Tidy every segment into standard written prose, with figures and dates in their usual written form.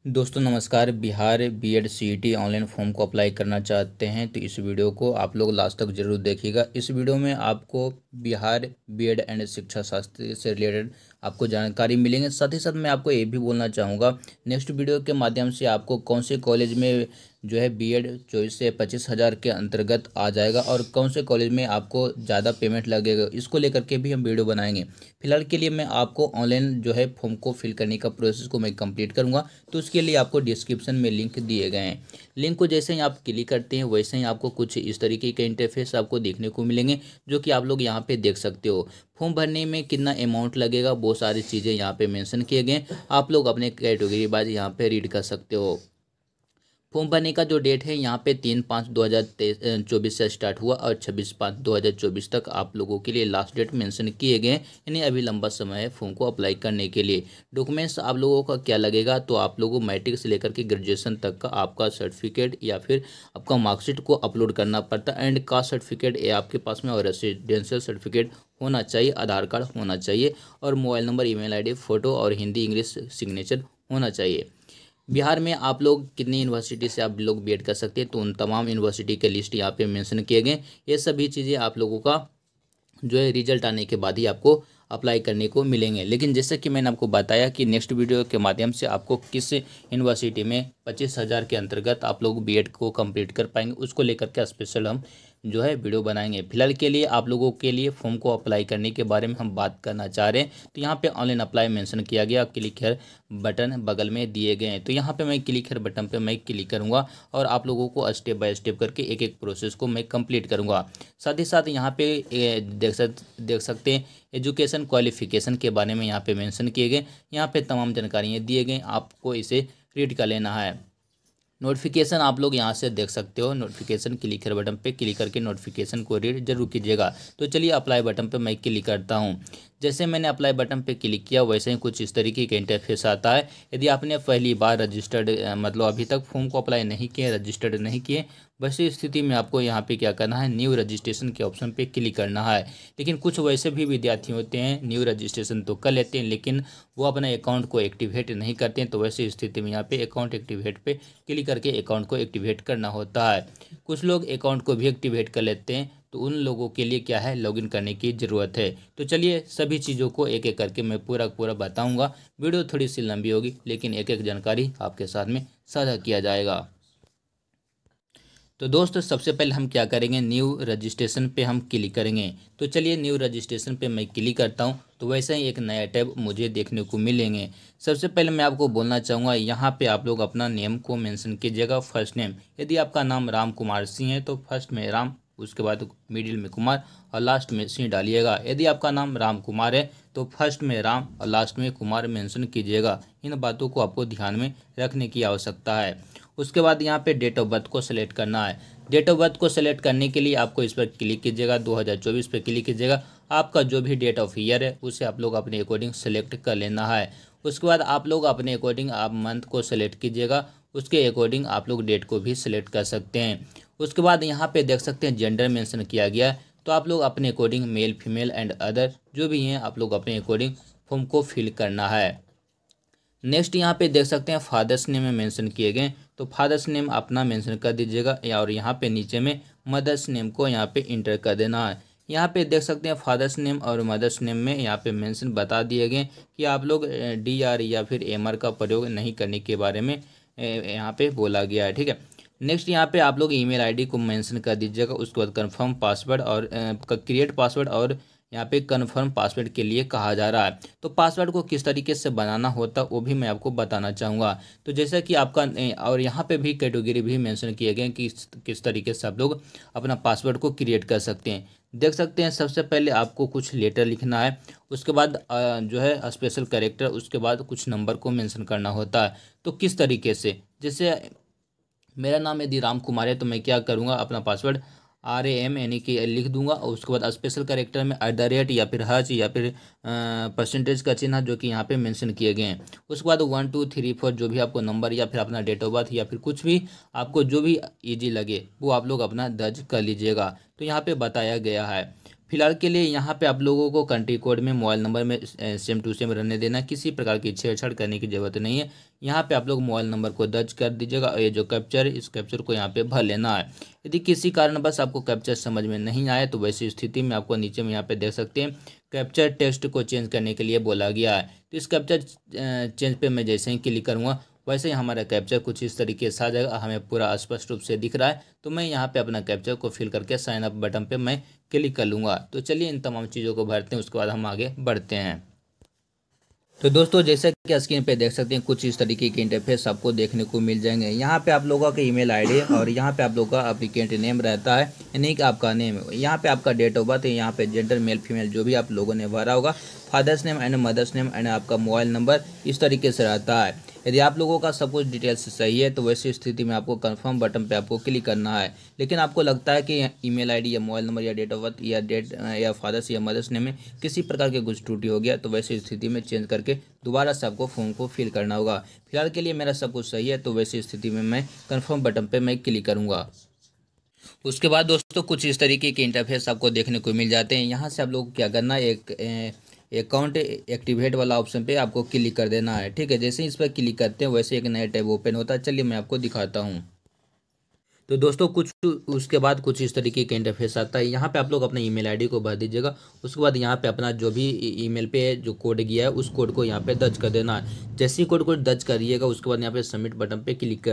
दोस्तों नमस्कार। Bihar B Ed CET online form को अप्लाई करना चाहते हैं तो इस वीडियो को आप लोग लास्ट तक जरूर देखिएगा। इस वीडियो में आपको बिहार बीएड एंड शिक्षा शास्त्र से रिलेटेड आपको जानकारी मिलेंगे। साथ ही साथ मैं आपको ये भी बोलना चाहूँगा, नेक्स्ट वीडियो के माध्यम से आपको कौन से कॉलेज में जो है बीएड 24 से 25,000 के अंतर्गत आ जाएगा और कौन से कॉलेज में आपको ज़्यादा पेमेंट लगेगा, इसको लेकर के भी हम वीडियो बनाएंगे। फिलहाल के लिए मैं आपको ऑनलाइन जो है फॉर्म को फिल करने का प्रोसेस को मैं कंप्लीट करूँगा, तो उसके लिए आपको डिस्क्रिप्शन में लिंक दिए गए हैं। लिंक को जैसे ही आप क्लिक करते हैं वैसे ही आपको कुछ इस तरीके के इंटरफेस आपको देखने को मिलेंगे, जो कि आप लोग यहाँ पे देख सकते हो। फॉर्म भरने में कितना अमाउंट लगेगा, बहुत सारी चीज़ें यहाँ पे मेंशन किए गए, आप लोग अपने कैटेगरी वाइज यहाँ पे रीड कर सकते हो। फॉर्म भरने का जो डेट है यहाँ पे 3/5/2024 से स्टार्ट हुआ और 26/5/2024 तक आप लोगों के लिए लास्ट डेट मेंशन किए गए। यानी अभी लंबा समय है फॉर्म को अप्लाई करने के लिए। डॉक्यूमेंट्स आप लोगों का क्या लगेगा, तो आप लोगों को मैट्रिक से लेकर के ग्रेजुएशन तक का आपका सर्टिफिकेट या फिर आपका मार्कशीट को अपलोड करना पड़ता है। एंड कास्ट सर्टिफिकेट ये आपके पास में और रेसिडेंशियल सर्टिफिकेट होना चाहिए, आधार कार्ड होना चाहिए और mobile number, email ID, photo और हिंदी इंग्लिश सिग्नेचर होना चाहिए। बिहार में आप लोग कितनी यूनिवर्सिटी से आप लोग बीएड कर सकते हैं, तो उन तमाम यूनिवर्सिटी के लिस्ट यहाँ पे मेंशन किए गए। ये सभी चीज़ें आप लोगों का जो है रिजल्ट आने के बाद ही आपको अप्लाई करने को मिलेंगे। लेकिन जैसे कि मैंने आपको बताया कि नेक्स्ट वीडियो के माध्यम से आपको किस यूनिवर्सिटी में 25,000 के अंतर्गत आप लोग बीएड को कंप्लीट कर पाएंगे, उसको लेकर के स्पेशल हम जो है वीडियो बनाएंगे। फिलहाल के लिए आप लोगों के लिए फॉर्म को अप्लाई करने के बारे में हम बात करना चाह रहे हैं। तो यहाँ पे ऑनलाइन अप्लाई मेंशन किया गया, क्लिक हियर बटन बगल में दिए गए हैं। तो यहाँ पे मैं क्लिक हियर बटन पे मैं क्लिक करूँगा और आप लोगों को स्टेप बाय स्टेप करके एक एक प्रोसेस को मैं कंप्लीट करूँगा। साथ ही साथ यहाँ पे देख सकते हैं एजुकेशन क्वालिफिकेशन के बारे में यहाँ पे मेंशन किए गए। यहाँ पे तमाम जानकारियाँ दिए गए, आपको इसे रीड कर लेना है। नोटिफिकेशन आप लोग यहाँ से देख सकते हो। नोटिफिकेशन क्लिक कर बटन पे क्लिक करके नोटिफिकेशन को रीड जरूर कीजिएगा। तो चलिए अप्लाई बटन पे मैं क्लिक करता हूँ। जैसे मैंने अप्लाई बटन पे क्लिक किया वैसे ही कुछ इस तरीके का इंटरफेस आता है। यदि आपने पहली बार रजिस्टर्ड मतलब अभी तक फॉर्म को अप्लाई नहीं किए, रजिस्टर्ड नहीं किए, वैसी स्थिति में आपको यहाँ पे क्या करना है, न्यू रजिस्ट्रेशन के ऑप्शन पे क्लिक करना है। लेकिन कुछ वैसे भी विद्यार्थी होते हैं न्यू रजिस्ट्रेशन तो कर लेते हैं लेकिन वो अपने अकाउंट को एक्टिवेट नहीं करते हैं। तो वैसी स्थिति में यहाँ पे अकाउंट एक्टिवेट पे क्लिक करके अकाउंट को एक्टिवेट करना होता है। कुछ लोग अकाउंट को भी एक्टिवेट कर लेते हैं, तो उन लोगों के लिए क्या है, लॉगिन करने की ज़रूरत है। तो चलिए सभी चीज़ों को एक एक करके मैं पूरा बताऊंगा। वीडियो थोड़ी सी लंबी होगी लेकिन एक एक जानकारी आपके साथ में साझा किया जाएगा। तो दोस्तों सबसे पहले हम क्या करेंगे, न्यू रजिस्ट्रेशन पे हम क्लिक करेंगे। तो चलिए न्यू रजिस्ट्रेशन पे मैं क्लिक करता हूँ, तो वैसे ही एक नया टैब मुझे देखने को मिलेंगे। सबसे पहले मैं आपको बोलना चाहूँगा, यहाँ पे आप लोग अपना नेम को मेंशन कीजिएगा। फर्स्ट नेम यदि आपका नाम राम कुमार सिंह है तो फर्स्ट में राम, उसके बाद मिडिल में कुमार और लास्ट में सिंह डालिएगा। यदि आपका नाम राम कुमार है तो फर्स्ट में राम और लास्ट में कुमार मेंशन कीजिएगा। इन बातों को आपको ध्यान में रखने की आवश्यकता है। उसके बाद यहाँ पे डेट ऑफ बर्थ को सेलेक्ट करना है। डेट ऑफ बर्थ को सेलेक्ट करने के लिए आपको इस पर क्लिक कीजिएगा, 2024 पे क्लिक कीजिएगा। आपका जो भी डेट ऑफ ईयर है उसे आप लोग अपने अकॉर्डिंग सेलेक्ट कर लेना है। उसके बाद आप लोग अपने अकॉर्डिंग आप मंथ को सेलेक्ट कीजिएगा, उसके अकॉर्डिंग आप लोग डेट को भी सिलेक्ट कर सकते हैं। उसके बाद यहाँ पे देख सकते हैं जेंडर मेंशन किया गया है, तो आप लोग अपने according male female and other जो भी हैं आप लोग अपने अकॉर्डिंग फॉर्म को फिल करना है। नेक्स्ट यहाँ पे देख सकते हैं फादर्स नेम में मेंशन किए गए, तो फादर्स नेम अपना मेंशन कर दीजिएगा और यहाँ पे नीचे में मदर्स नेम को यहाँ पे इंटर कर देना है। यहाँ पे देख सकते हैं फादर्स नेम और मदर्स नेम में यहाँ पे मेंशन बता दिए गए कि आप लोग DR या फिर MR का प्रयोग नहीं करने के बारे में यहाँ पे बोला गया है। ठीक है। नेक्स्ट यहाँ पे आप लोग ईमेल आईडी को मेंशन कर दीजिएगा। उसके बाद कंफर्म पासवर्ड और क्रिएट पासवर्ड और यहाँ पे कन्फर्म पासवर्ड के लिए कहा जा रहा है। तो पासवर्ड को किस तरीके से बनाना होता है वो भी मैं आपको बताना चाहूँगा। तो जैसा कि आपका और यहाँ पे भी कैटेगरी भी मेंशन किए गए कि किस तरीके से आप लोग अपना पासवर्ड को क्रिएट कर सकते हैं। देख सकते हैं सबसे पहले आपको कुछ लेटर लिखना है, उसके बाद जो है स्पेशल कैरेक्टर, उसके बाद कुछ नंबर को मेंशन करना होता है। तो किस तरीके से, जैसे मेरा नाम यदि राम कुमार है तो मैं क्या करूँगा, अपना पासवर्ड RAM यानी कि लिख दूंगा और उसके बाद स्पेशल कैरेक्टर में @ या फिर हच या फिर परसेंटेज का चिन्ह जो कि यहाँ पे मेंशन किए गए हैं। उसके बाद 1 2 3 4 जो भी आपको नंबर या फिर अपना डेट ऑफ बर्थ या फिर कुछ भी आपको जो भी ईजी लगे वो आप लोग अपना दर्ज कर लीजिएगा। तो यहाँ पे बताया गया है। फिलहाल के लिए यहाँ पे आप लोगों को कंट्री कोड में मोबाइल नंबर में सेम टू सेम रहने देना, किसी प्रकार की छेड़छाड़ करने की ज़रूरत नहीं है। यहाँ पे आप लोग मोबाइल नंबर को दर्ज कर दीजिएगा और ये जो कैप्चर है इस कैप्चर को यहाँ पे भर लेना है। यदि किसी कारणवश आपको कैप्चर समझ में नहीं आए तो वैसी स्थिति में आपको नीचे में यहाँ पे देख सकते हैं कैप्चर टेक्स्ट को चेंज करने के लिए बोला गया है। तो इस कैप्चर चेंज पे मैं जैसे ही क्लिक करूँगा वैसे ही हमारा कैप्चर कुछ इस तरीके से आ जाएगा, हमें पूरा स्पष्ट रूप से दिख रहा है। तो मैं यहाँ पे अपना कैप्चर को फिल करके साइन अप बटन पे मैं क्लिक कर लूँगा। तो चलिए इन तमाम चीज़ों को भरते हैं, उसके बाद हम आगे बढ़ते हैं। तो दोस्तों जैसा कि स्क्रीन पे देख सकते हैं कुछ इस तरीके के इंटरफेस आपको देखने को मिल जाएंगे। यहाँ पे आप लोगों का ईमेल आईडी और यहाँ पे आप लोगों का एप्लीकेंट नेम रहता है, यानी कि आपका नेम। यहाँ पे आपका डेट ऑफ बर्थ है, यहाँ पे जेंडर मेल फीमेल जो भी आप लोगों ने भरा होगा, father's name and mother's name and आपका मोबाइल नंबर इस तरीके से रहता है। यदि आप लोगों का सब कुछ डिटेल्स सही है तो वैसी स्थिति में आपको कंफर्म बटन पे आपको क्लिक करना है। लेकिन आपको लगता है कि ईमेल आईडी या मोबाइल नंबर या डेट ऑफ बर्थ या डेट या फादर्स या मदर्स नेम में किसी प्रकार के कुछ त्रुटि हो गया तो वैसी स्थिति में चेंज करके दोबारा से आपको फॉर्म को फिल करना होगा। फिलहाल के लिए मेरा सब कुछ सही है तो वैसी स्थिति में मैं कंफर्म बटन पर मैं क्लिक करूँगा। उसके बाद दोस्तों कुछ इस तरीके के इंटरफेस आपको देखने को मिल जाते हैं। यहाँ से आप लोग क्या करना है, एक अकाउंट एक्टिवेट वाला ऑप्शन पे आपको क्लिक कर देना है। ठीक है, जैसे ही इस पर क्लिक करते हैं वैसे एक नया टैब ओपन होता है। चलिए मैं आपको दिखाता हूँ। तो दोस्तों कुछ उसके बाद कुछ इस तरीके का इंटरफेस आता है। यहाँ पे आप लोग अपना ईमेल आईडी को भर दीजिएगा। उसके बाद यहाँ पे अपना जो भी ईमेल पे जो कोड गया है उस कोड को यहाँ पे दर्ज कर देना है। जैसे ही कोड को दर्ज करिएगा उसके बाद यहाँ पे सबमिट बटन पे क्लिक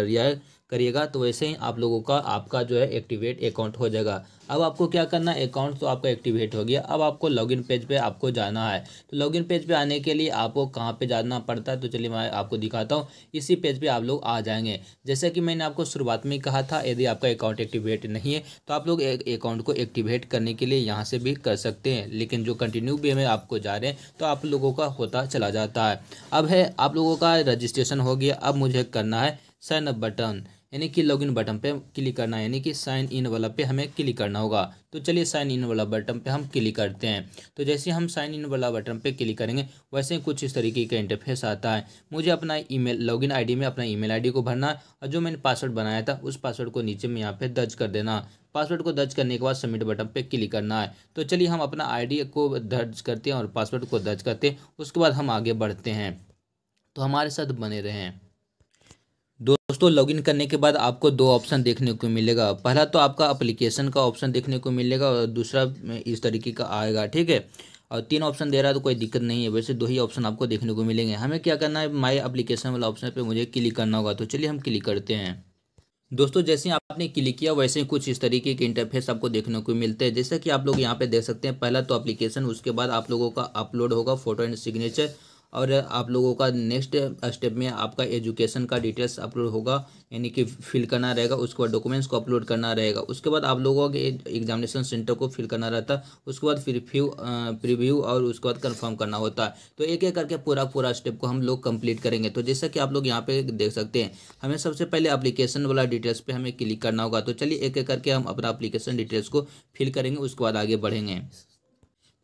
करिएगा तो वैसे ही आप लोगों का आपका जो है एक्टिवेट अकाउंट हो जाएगा। अब आपको क्या करना है, अकाउंट तो आपका एक्टिवेट हो गया, अब आपको लॉगिन पेज पे आपको जाना है। तो लॉगिन पेज पे आने के लिए आपको कहाँ पे जाना पड़ता है तो चलिए मैं आपको दिखाता हूँ। इसी पेज पे आप लोग आ जाएंगे। जैसे कि मैंने आपको शुरुआत में कहा था, यदि आपका अकाउंट एक्टिवेट नहीं है तो आप लोग अकाउंट को एक्टिवेट करने के लिए यहाँ से भी कर सकते हैं, लेकिन जो कंटिन्यू वे में आपको जा रहे हैं तो आप लोगों का होता चला जाता है। अब है आप लोगों का रजिस्ट्रेशन हो गया। अब मुझे करना है साइन अप बटन, यानी कि लॉगिन बटन पे क्लिक करना है, यानी कि साइन इन वाला पे हमें क्लिक करना होगा। तो चलिए साइन इन वाला बटन पे हम क्लिक करते हैं। तो जैसे हम साइन इन वाला बटन पे क्लिक करेंगे वैसे ही कुछ इस तरीके का इंटरफेस आता है। मुझे अपना ईमेल लॉगिन आईडी में अपना ईमेल आईडी को भरना है और जो मैंने पासवर्ड बनाया था उस पासवर्ड को नीचे में यहाँ पे दर्ज कर देना। पासवर्ड को दर्ज करने के बाद सबमिट बटन पे क्लिक करना है। तो चलिए हम अपना आईडी को दर्ज करते हैं और पासवर्ड को दर्ज करते हैं, उसके बाद हम आगे बढ़ते हैं। तो हमारे साथ बने रहें। दोस्तों लॉगिन करने के बाद आपको दो ऑप्शन देखने को मिलेगा। पहला तो आपका एप्लीकेशन का ऑप्शन देखने को मिलेगा और दूसरा इस तरीके का आएगा। ठीक है, और तीन ऑप्शन दे रहा है तो कोई दिक्कत नहीं है, वैसे दो ही ऑप्शन आपको देखने को मिलेंगे। हमें क्या करना है, माई एप्लीकेशन वाला ऑप्शन पे मुझे क्लिक करना होगा। तो चलिए हम क्लिक करते हैं। दोस्तों जैसे ही आपने क्लिक किया वैसे ही कुछ इस तरीके के इंटरफेस आपको देखने को मिलते हैं। जैसे कि आप लोग यहाँ पे देख सकते हैं, पहला तो एप्लीकेशन, उसके बाद आप लोगों का अपलोड होगा फोटो एंड सिग्नेचर, और आप लोगों का नेक्स्ट स्टेप में आपका एजुकेशन का डिटेल्स अपलोड होगा, यानी कि फिल करना रहेगा। उसके बाद डॉक्यूमेंट्स को अपलोड करना रहेगा। उसके बाद आप लोगों के एग्जामिनेशन सेंटर को फिल करना रहता है। उसके बाद फिर प्रीव्यू और उसके बाद कंफर्म करना होता है। तो एक एक करके पूरा स्टेप को हम लोग कंप्लीट करेंगे। तो जैसा कि आप लोग यहाँ पे देख सकते हैं, हमें सबसे पहले एप्लीकेशन वाला डिटेल्स पे हमें क्लिक करना होगा। तो चलिए एक एक करके हम अपना एप्लीकेशन डिटेल्स को फिल करेंगे, उसके बाद आगे बढ़ेंगे।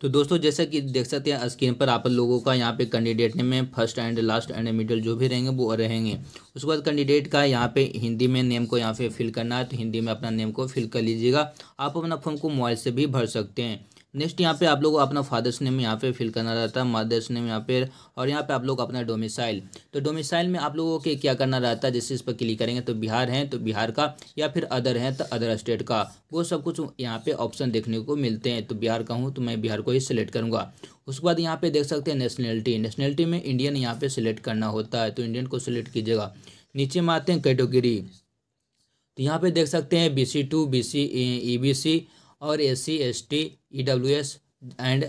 तो दोस्तों जैसा कि देख सकते हैं स्क्रीन पर आप लोगों का यहाँ पे कैंडिडेट नेम में first and last and middle जो भी रहेंगे वो रहेंगे। उसके बाद कैंडिडेट का यहाँ पे हिंदी में नेम को यहाँ पे फिल करना है, तो हिंदी में अपना नेम को फिल कर लीजिएगा। आप अपना फॉर्म को मोबाइल से भी भर सकते हैं। नेक्स्ट यहाँ पे आप लोग अपना फादर्स नेम यहाँ पे फिल करना रहता है, मदर्स नेम यहाँ पे, और यहाँ पे आप लोग अपना डोमिसाइल। तो डोमिसाइल में आप लोगों के क्या करना रहता है, जैसे इस पर क्लिक करेंगे तो बिहार है तो बिहार का, या फिर अदर है तो अदर स्टेट का, वो सब कुछ यहाँ पे ऑप्शन देखने को मिलते हैं। तो बिहार का हूँ तो मैं बिहार को ही सिलेक्ट करूँगा। उसके बाद यहाँ पे देख सकते हैं नेशनलिटी में इंडियन यहाँ पे सिलेक्ट करना होता है, तो इंडियन को सिलेक्ट कीजिएगा। नीचे में आते हैं कैटेगरी, तो यहाँ पे देख सकते हैं BC2 BC EBC और SC ST EWS एंड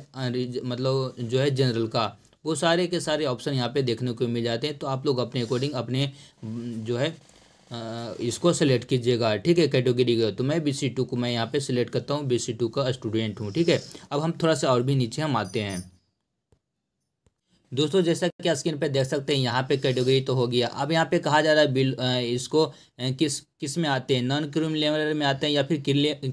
मतलब जो है जनरल का, वो सारे के सारे ऑप्शन यहाँ पे देखने को मिल जाते हैं। तो आप लोग अपने अकॉर्डिंग अपने जो है इसको सेलेक्ट कीजिएगा। ठीक है, कैटेगरी का तो मैं BC2 को मैं यहाँ पे सिलेक्ट करता हूँ, BC2 का स्टूडेंट हूँ। ठीक है, अब हम थोड़ा सा और भी नीचे हम आते हैं। दोस्तों जैसा कि स्क्रीन पे देख सकते हैं, यहाँ पे कैटेगरी तो हो गया। अब यहाँ पे कहा जा रहा है बिल इसको किस में आते हैं, नॉन क्रीमी लेयर में आते हैं या फिर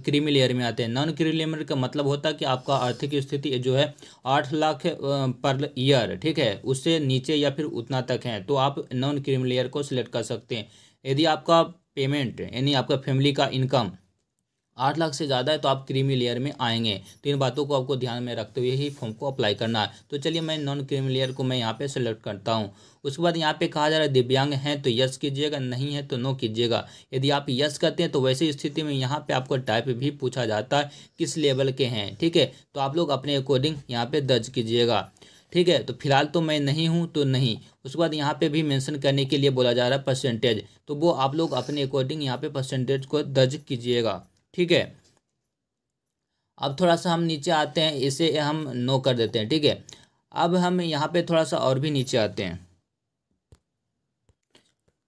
क्रीमी लेयर में आते हैं। नॉन क्रीमी लेयर का मतलब होता है कि आपका आर्थिक स्थिति जो है 8 लाख पर ईयर, ठीक है, उससे नीचे या फिर उतना तक है तो आप नॉन क्रीमी लेयर को सिलेक्ट कर सकते हैं। यदि आपका पेमेंट यानी आपका फैमिली का इनकम 8 लाख से ज़्यादा है तो आप क्रीमी लेयर में आएंगे। तो इन बातों को आपको ध्यान में रखते हुए ही फॉर्म को अप्लाई करना है। तो चलिए मैं नॉन क्रीमी लेयर को मैं यहाँ पे सेलेक्ट करता हूँ। उसके बाद यहाँ पे कहा जा रहा है दिव्यांग हैं तो यस कीजिएगा, नहीं है तो नो कीजिएगा। यदि आप यस करते हैं तो वैसी स्थिति में यहाँ पे आपको टाइप भी पूछा जाता है किस लेवल के हैं, ठीक है। तो आप लोग अपने अकॉर्डिंग यहाँ पे दर्ज कीजिएगा, ठीक है। तो फिलहाल तो मैं नहीं हूँ तो नहीं। उसके बाद यहाँ पे भी मेंशन करने के लिए बोला जा रहा है परसेंटेज, तो वो आप लोग अपने अकॉर्डिंग यहाँ पे परसेंटेज को दर्ज कीजिएगा, ठीक है। अब थोड़ा सा हम नीचे आते हैं, इसे हम नो कर देते हैं, ठीक है। अब हम यहाँ पे थोड़ा सा और भी नीचे आते हैं।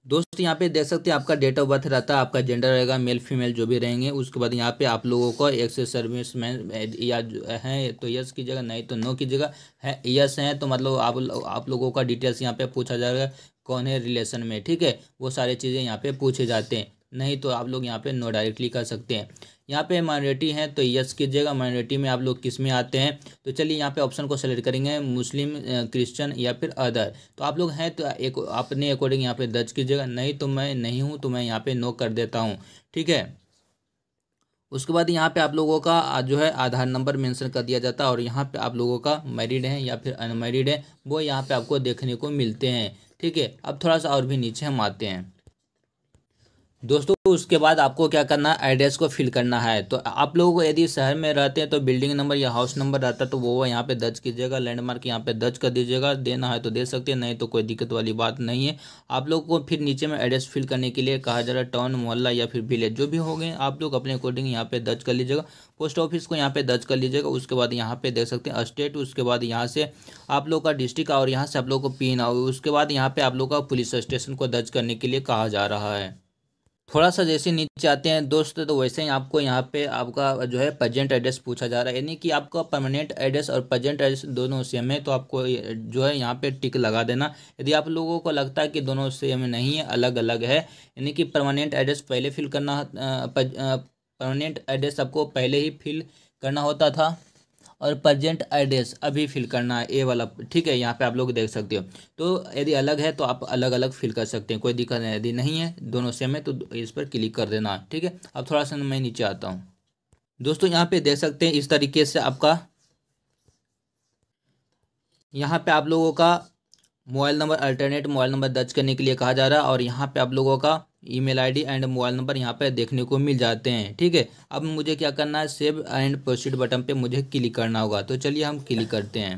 दोस्त यहाँ पे देख सकते हैं आपका डेट ऑफ बर्थ रहता है, आपका जेंडर रहेगा मेल फीमेल जो भी रहेंगे। उसके बाद यहाँ पे आप लोगों को एक्स सर्विस मैन या है तो यस कीजिएगा, नहीं तो नो कीजिएगा। है यस है तो मतलब आप लोगों का डिटेल्स यहाँ पे पूछा जाएगा, कौन है रिलेशन में, ठीक है। वो सारी चीज़ें यहाँ पे पूछे जाते हैं। नहीं तो आप लोग यहाँ पे नो डायरेक्टली कर सकते हैं। यहाँ पे माइनॉरिटी है तो यस कीजिएगा। माइनॉरिटी में आप लोग किस में आते हैं, तो चलिए यहाँ पे ऑप्शन को सेलेक्ट करेंगे, मुस्लिम, क्रिश्चियन या फिर अदर। तो आप लोग हैं तो एक अपने अकॉर्डिंग यहाँ पे दर्ज कीजिएगा। नहीं तो मैं नहीं हूँ तो मैं यहाँ पे नो कर देता हूँ, ठीक है। उसके बाद यहाँ पे आप लोगों का जो है आधार नंबर मेंशन कर दिया जाता है, और यहाँ पे आप लोगों का मैरिड है या फिर अनमैरिड है वो यहाँ पे आपको देखने को मिलते हैं, ठीक है। अब थोड़ा सा और भी नीचे हम आते हैं दोस्तों। उसके बाद आपको क्या करना है, एड्रेस को फिल करना है। तो आप लोगों को यदि शहर में रहते हैं तो बिल्डिंग नंबर या हाउस नंबर रहता है तो वो यहाँ पे दर्ज कीजिएगा। लैंडमार्क यहाँ पे दर्ज कर दीजिएगा, देना है तो दे सकते हैं, नहीं तो कोई दिक्कत वाली बात नहीं है। आप लोग को फिर नीचे में एड्रेस फिल करने के लिए कहा जा रहा है टाउन, मोहल्ला या फिर विलेज जो भी हो गए आप लोग अपने अकॉर्डिंग यहाँ पे दर्ज कर लीजिएगा। पोस्ट ऑफिस को यहाँ पे दर्ज कर लीजिएगा। उसके बाद यहाँ पे देख सकते हैं स्टेट, उसके बाद यहाँ से आप लोग का डिस्ट्रिक्ट, और यहाँ से आप लोग को पिन, और उसके बाद यहाँ पे आप लोग का पुलिस स्टेशन को दर्ज करने के लिए कहा जा रहा है। थोड़ा सा जैसे नीचे आते हैं दोस्त तो वैसे ही आपको यहाँ पे आपका जो है प्रेजेंट एड्रेस पूछा जा रहा है, यानी कि आपका परमानेंट एड्रेस और प्रेजेंट एड्रेस दोनों सेम है। तो आपको जो है यहाँ पे टिक लगा देना। यदि आप लोगों को लगता है कि दोनों सेम नहीं है, अलग अलग है, यानी कि परमानेंट एड्रेस पहले फिल करना, परमानेंट एड्रेस आपको पहले ही फिल करना होता था और प्रेजेंट एड्रेस अभी फिल करना है, ए वाला, ठीक है। यहाँ पे आप लोग देख सकते हो। तो यदि अलग है तो आप अलग अलग फिल कर सकते हैं, कोई दिक्कत नहीं। यदि नहीं है, दोनों सेम है, तो इस पर क्लिक कर देना है, ठीक है। अब थोड़ा सा मैं नीचे आता हूँ दोस्तों। यहाँ पे देख सकते हैं इस तरीके से आपका यहाँ पे आप लोगों का mobile number, alternate mobile number दर्ज करने के लिए कहा जा रहा है, और यहाँ पे आप लोगों का email ID and mobile number यहाँ पे देखने को मिल जाते हैं, ठीक है। अब मुझे क्या करना है, सेव एंड प्रोसीड बटन पे मुझे क्लिक करना होगा। तो चलिए हम क्लिक करते हैं।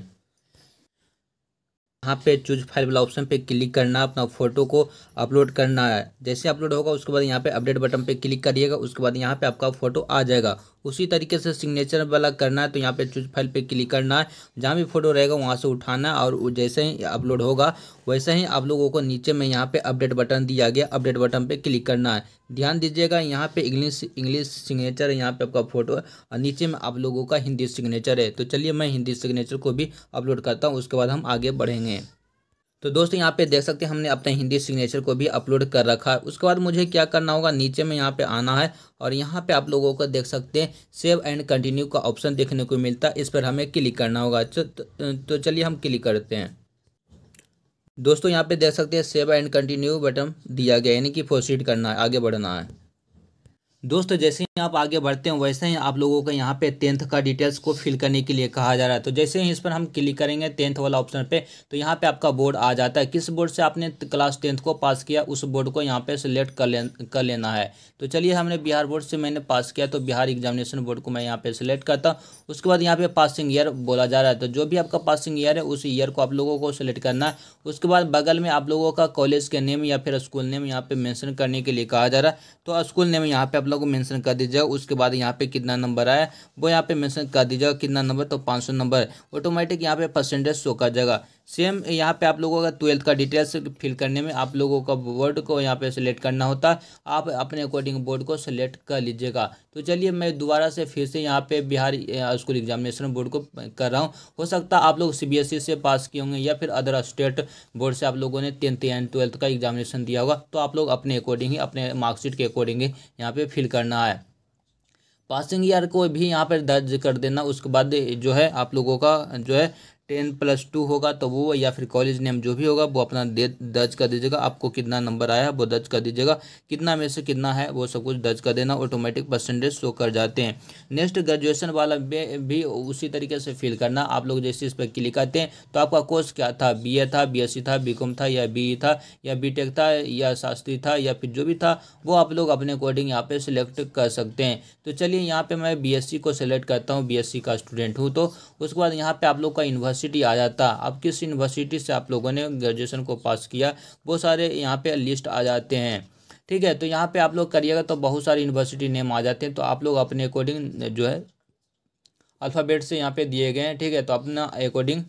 यहाँ पे चूज फाइल वाला ऑप्शन पे क्लिक करना, अपना फोटो को अपलोड करना है। जैसे अपलोड होगा उसके बाद यहाँ पे अपडेट बटन पे क्लिक करिएगा। उसके बाद यहाँ पे आपका फोटो आ जाएगा। उसी तरीके से सिग्नेचर वाला करना है, तो यहाँ पे चूज फाइल पे क्लिक करना है। जहाँ भी फोटो रहेगा वहाँ से उठाना है, और जैसे ही अपलोड होगा वैसे ही आप लोगों को नीचे में यहाँ पे अपडेट बटन दिया गया, अपडेट बटन पे क्लिक करना है। ध्यान दीजिएगा यहाँ पे इंग्लिश सिग्नेचर है, यहाँ पे आपका फोटो है, और नीचे में आप लोगों का हिंदी सिग्नेचर है। तो चलिए मैं हिंदी सिग्नेचर को भी अपलोड करता हूँ, उसके बाद हम आगे बढ़ेंगे। तो दोस्तों यहाँ पे देख सकते हैं हमने अपने हिंदी सिग्नेचर को भी अपलोड कर रखा है। उसके बाद मुझे क्या करना होगा, नीचे में यहाँ पे आना है, और यहाँ पे आप लोगों को देख सकते हैं सेव एंड कंटिन्यू का ऑप्शन देखने को मिलता है, इस पर हमें क्लिक करना होगा। तो चलिए हम क्लिक करते हैं दोस्तों। यहाँ पे देख सकते हैं सेव एंड कंटिन्यू बटन दिया गया, यानी कि प्रोसीड करना है, आगे बढ़ना है। दोस्तों जैसे ही आप आगे बढ़ते हैं वैसे ही आप लोगों को यहाँ पे 10th का डिटेल्स को फिल करने के लिए कहा जा रहा है। तो जैसे ही इस पर हम क्लिक करेंगे 10th वाला ऑप्शन पे, तो यहाँ पे आपका बोर्ड आ जाता है। किस बोर्ड से आपने क्लास 10th को पास किया उस बोर्ड को यहाँ पे सिलेक्ट कर लेना है। तो चलिए हमने बिहार बोर्ड से मैंने पास किया, तो बिहार एग्जामिनेशन बोर्ड को मैं यहाँ पे सिलेक्ट करता हूँ। उसके बाद यहाँ पे पासिंग ईयर बोला जा रहा है, तो जो भी आपका पासिंग ईयर है उस ईयर को आप लोगों को सिलेक्ट करना है। उसके बाद बगल में आप लोगों का कॉलेज के नेम या फिर स्कूल नेम यहाँ पे मेंशन करने के लिए कहा जा रहा है। तो स्कूल नेम यहाँ पे आप लोगों को मेंशन कर दीजिएगा। उसके बाद यहाँ पे कितना नंबर आया वो यहाँ पे मेंशन कर दीजिएगा, कितना नंबर, तो 500 नंबर। ऑटोमेटिक यहाँ पे परसेंटेज शो कर जाएगा। सेम यहाँ पे आप लोगों का 12th का डिटेल्स फिल करने में आप लोगों का बोर्ड को यहाँ पे सिलेक्ट करना होता है। आप अपने अकॉर्डिंग बोर्ड को सिलेक्ट कर लीजिएगा। तो चलिए मैं दोबारा से फिर से यहाँ पे बिहार स्कूल एग्जामिनेशन बोर्ड को कर रहा हूँ। हो सकता है आप लोग CBSE से पास किए होंगे या फिर अदर स्टेट बोर्ड से आप लोगों ने 10th एंड 12th का एग्जामिनेशन दिया होगा। तो आप लोग अपने अकॉर्डिंग ही, अपने मार्कशीट के अकॉर्डिंग ही यहाँ पे फिल करना है। पासिंग ईयर को भी यहाँ पर दर्ज कर देना। उसके बाद जो है आप लोगों का जो है 10+2 होगा तो वो, या फिर कॉलेज नेम जो भी होगा वो अपना दर्ज कर दीजिएगा। आपको कितना नंबर आया वो दर्ज कर दीजिएगा, कितना में से कितना है वो सब कुछ दर्ज कर देना, ऑटोमेटिक परसेंटेज शो कर जाते हैं। नेक्स्ट ग्रेजुएशन वाला भी उसी तरीके से फिल करना। आप लोग जैसे इस पर क्लिक करते हैं तो आपका कोर्स क्या था, BA था, BSc था, BCom था, या BE था, या BTech था, या शास्त्री था, या फिर जो भी था वो आप लोग अपने अकॉर्डिंग यहाँ पे सिलेक्ट कर सकते हैं। तो चलिए यहाँ पे मैं BSc को सिलेक्ट करता हूँ, BSc का स्टूडेंट हूँ। तो उसके बाद यहाँ पे आप लोग का यूनिवर्सिटी आ जाता है। अब किस यूनिवर्सिटी से आप लोगों ने ग्रेजुएशन को पास किया वो सारे यहाँ पे लिस्ट आ जाते हैं। ठीक है, तो यहाँ पे आप लोग करिएगा तो बहुत सारी यूनिवर्सिटी नेम आ जाते हैं। तो आप लोग अपने अकॉर्डिंग जो है अल्फ़ाबेट से यहाँ पे दिए गए हैं। ठीक है, तो अपना अकॉर्डिंग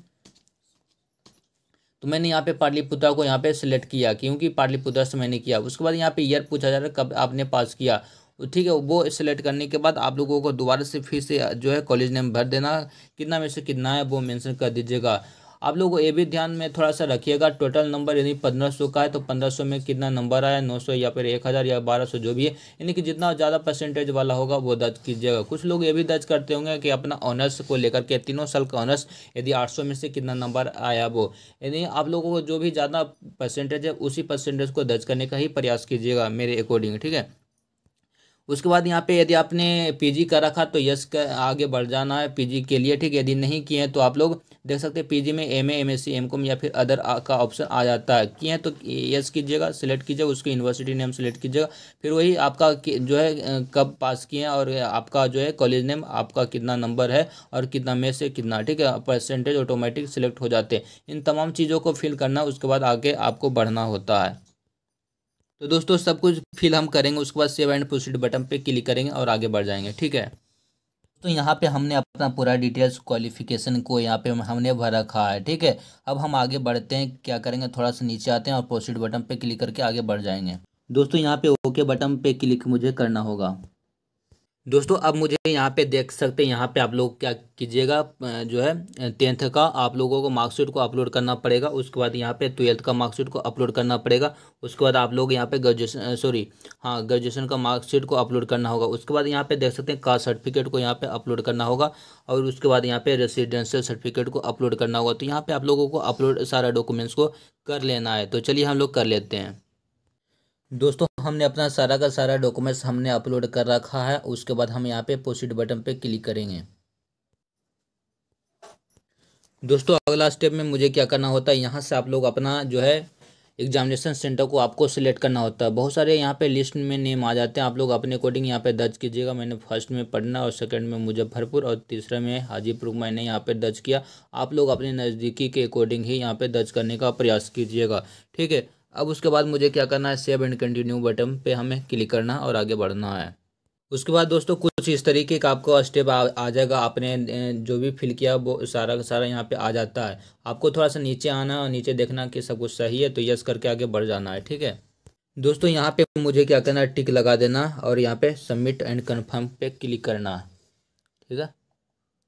तो मैंने यहाँ पे पाटलिपुत्रा को यहाँ पे सिलेक्ट किया क्योंकि पाटलिपुत्रा से मैंने किया। उसके बाद यहाँ पे ईयर पूछा जा रहा है कब आपने पास किया। ठीक है, वो सिलेक्ट करने के बाद आप लोगों को दोबारा से फिर से जो है कॉलेज नेम भर देना, कितना में से कितना है वो मेंशन कर दीजिएगा। आप लोगों को ये भी ध्यान में थोड़ा सा रखिएगा, टोटल नंबर यदि 1500 का है तो 1500 में कितना नंबर आया, 900 या फिर 1000 या 1200 जो भी है, यानी कि जितना ज़्यादा परसेंटेज वाला होगा वो दर्ज कीजिएगा। कुछ लोग ये भी दर्ज करते होंगे कि अपना ऑनर्स को लेकर के 3 साल का ऑनर्स, यदि 800 में से कितना नंबर आया वो, यानी आप लोगों को जो भी ज़्यादा परसेंटेज है उसी परसेंटेज को दर्ज करने का ही प्रयास कीजिएगा मेरे अकॉर्डिंग। ठीक है, उसके बाद यहाँ पे यदि आपने पीजी कर रखा तो यस का आगे बढ़ जाना है पीजी के लिए। ठीक है, यदि नहीं किए हैं तो आप लोग देख सकते हैं पीजी में एमए, एमएससी, एमकॉम या फिर अदर का ऑप्शन आ जाता है। किए हैं तो यस कीजिएगा, सिलेक्ट कीजिएगा, उसकी यूनिवर्सिटी नेम सेलेक्ट कीजिएगा, फिर वही आपका जो है कब पास किए हैं और आपका जो है कॉलेज नेम, आपका कितना नंबर है और कितना में से कितना। ठीक है, परसेंटेज ऑटोमेटिक सिलेक्ट हो जाते हैं। इन तमाम चीज़ों को फिल करना, उसके बाद आगे आपको बढ़ना होता है। तो दोस्तों सब कुछ फिल हम करेंगे, उसके बाद सेव एंड प्रोसीड बटन पे क्लिक करेंगे और आगे बढ़ जाएंगे। ठीक है, तो यहाँ पे हमने अपना पूरा डिटेल्स क्वालिफिकेशन को यहाँ पे हमने भर रखा है। ठीक है, अब हम आगे बढ़ते हैं, क्या करेंगे थोड़ा सा नीचे आते हैं और प्रोसीड बटन पे क्लिक करके आगे बढ़ जाएंगे। दोस्तों यहाँ पे ओके बटन पे क्लिक मुझे करना होगा। दोस्तों अब मुझे यहाँ पे देख सकते हैं, यहाँ पे आप लोग क्या कीजिएगा, जो है 10th का आप लोगों को मार्कशीट को अपलोड करना पड़ेगा। उसके बाद यहाँ पे 12th का मार्कशीट को अपलोड करना पड़ेगा। उसके बाद आप लोग यहाँ पे ग्रेजुएशन का मार्कशीट को अपलोड करना होगा। उसके बाद यहाँ पे देख सकते हैं कास्ट सर्टिफिकेट को यहाँ पे अपलोड करना होगा और उसके बाद यहाँ पे रेसिडेंशियल सर्टिफिकेट को अपलोड करना होगा। तो यहाँ पे आप लोगों को अपलोड सारा डॉक्यूमेंट्स को कर लेना है। तो चलिए हम लोग कर लेते हैं। दोस्तों हमने अपना सारा का सारा डॉक्यूमेंट्स हमने अपलोड कर रखा है। उसके बाद हम यहाँ पे प्रोसीड बटन पे क्लिक करेंगे। दोस्तों अगला स्टेप में मुझे क्या करना होता है, यहाँ से आप लोग अपना जो है एग्जामिनेशन सेंटर को आपको सिलेक्ट करना होता है। बहुत सारे यहाँ पे लिस्ट में नेम आ जाते हैं, आप लोग अपने अकॉर्डिंग यहाँ पे दर्ज कीजिएगा। मैंने फर्स्ट में पटना और सेकंड में मुजफ्फरपुर और तीसरा में हाजीपुर मैंने यहाँ पे दर्ज किया। आप लोग अपने नज़दीकी के अकॉर्डिंग ही यहाँ पे दर्ज करने का प्रयास कीजिएगा। ठीक है, अब उसके बाद मुझे क्या करना है, सेव एंड कंटिन्यू बटन पे हमें क्लिक करना और आगे बढ़ना है। उसके बाद दोस्तों कुछ इस तरीके का आपको स्टेप आ जाएगा। आपने जो भी फिल किया वो सारा का सारा यहाँ पे आ जाता है। आपको थोड़ा सा नीचे आना और नीचे देखना कि सब कुछ सही है तो यस करके आगे बढ़ जाना है। ठीक है दोस्तों, यहाँ पे मुझे क्या करना है, टिक लगा देना और यहाँ पे सबमिट एंड कन्फर्म पे क्लिक करना है। ठीक है,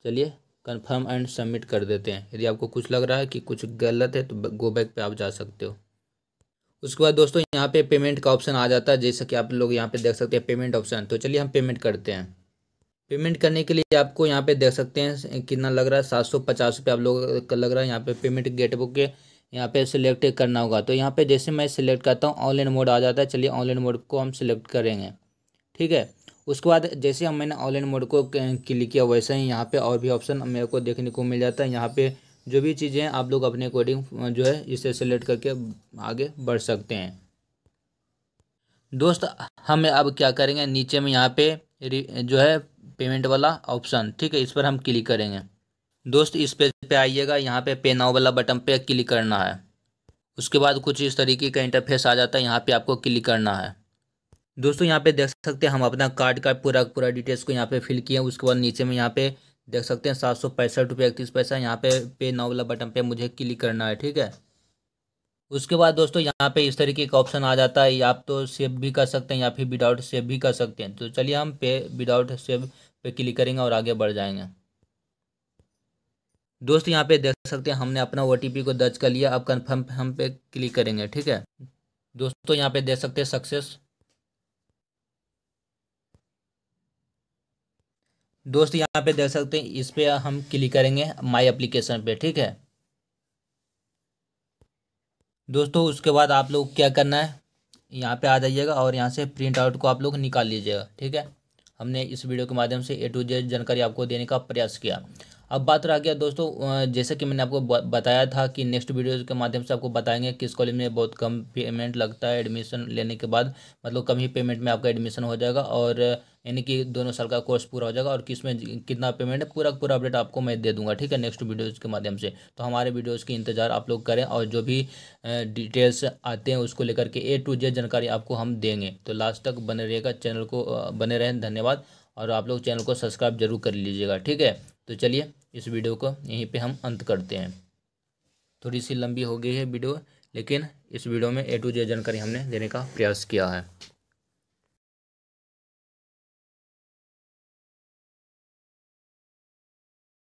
चलिए कन्फर्म एंड सबमिट कर देते हैं। यदि आपको कुछ लग रहा है कि कुछ गलत है तो गो बैक पे आप जा सकते हो। उसके बाद दोस्तों यहाँ पे पेमेंट का ऑप्शन आ जाता है, जैसे कि आप लोग यहाँ पे देख सकते हैं पेमेंट ऑप्शन। तो चलिए हम पेमेंट करते हैं। पेमेंट करने के लिए आपको यहाँ पे देख सकते हैं कितना लग रहा है, 750 रुपये आप लोग का लग रहा है। यहाँ पे पेमेंट गेटवे के यहाँ पे सिलेक्ट करना होगा। तो यहाँ पे जैसे मैं सिलेक्ट करता हूँ ऑनलाइन मोड आ जाता है। चलिए ऑनलाइन मोड को हम सिलेक्ट करेंगे। ठीक है, उसके बाद जैसे हम मैंने ऑनलाइन मोड को क्लिक किया वैसे ही यहाँ पे और भी ऑप्शन मेरे को देखने को मिल जाता है। यहाँ पे जो भी चीज़ें हैं आप लोग अपने अकॉर्डिंग जो है इसे सिलेक्ट करके आगे बढ़ सकते हैं। दोस्त हम अब क्या करेंगे, नीचे में यहाँ पे जो है पेमेंट वाला ऑप्शन, ठीक है, इस पर हम क्लिक करेंगे। दोस्त इस पेज पे आइएगा, यहाँ पे पे नाउ वाला बटन पे क्लिक करना है। उसके बाद कुछ इस तरीके का इंटरफेस आ जाता है, यहाँ पे आपको क्लिक करना है। दोस्तों यहाँ पे देख सकते हैं हम अपना कार्ड का पूरा पूरा डिटेल्स को यहाँ पे फिल किए। उसके बाद नीचे में यहाँ पे देख सकते हैं 765 रुपये 31 पैसा। यहाँ पे नाउ वाला बटन पे मुझे क्लिक करना है। ठीक है, उसके बाद दोस्तों यहाँ पे इस तरीके का ऑप्शन आ जाता है, आप तो सेव भी कर सकते हैं या फिर विदाउट सेव भी कर सकते हैं। तो चलिए हम पे विदाउट सेव पे क्लिक करेंगे और आगे बढ़ जाएंगे। दोस्त यहाँ पे देख सकते हैं हमने अपना OTP को दर्ज कर लिया। अब कन्फर्म हम पे क्लिक करेंगे। ठीक है दोस्तों, यहाँ पे देख सकते हैं सक्सेस। दोस्त यहाँ पे देख सकते हैं इस पे हम क्लिक करेंगे माई एप्लीकेशन पे। ठीक है, दोस्तों उसके बाद आप लोग क्या करना है, यहाँ पे आ जाइएगा और यहाँ से प्रिंट आउट को आप लोग निकाल लीजिएगा। ठीक है, हमने इस वीडियो के माध्यम से A to Z जानकारी आपको देने का प्रयास किया। अब बात रह गया दोस्तों, जैसे कि मैंने आपको बताया था कि नेक्स्ट वीडियो के माध्यम से आपको बताएंगे किस कॉलेज में बहुत कम पेमेंट लगता है एडमिशन लेने के बाद, मतलब कम ही पेमेंट में आपका एडमिशन हो जाएगा और यानी कि 2 साल का कोर्स पूरा हो जाएगा, और किस में कितना पेमेंट है पूरा पूरा अपडेट आपको मैं दे दूंगा। ठीक है, नेक्स्ट वीडियोज़ के माध्यम से। तो हमारे वीडियोज़ की इंतज़ार आप लोग करें, और जो भी डिटेल्स आते हैं उसको लेकर के A to Z जानकारी आपको हम देंगे। तो लास्ट तक बने रहिएगा, चैनल को बने रहें। धन्यवाद, और आप लोग चैनल को सब्सक्राइब जरूर कर लीजिएगा। ठीक है, तो चलिए इस वीडियो को यहीं पे हम अंत करते हैं। थोड़ी सी लंबी हो गई है वीडियो, लेकिन इस वीडियो में A to Z जानकारी हमने देने का प्रयास किया है।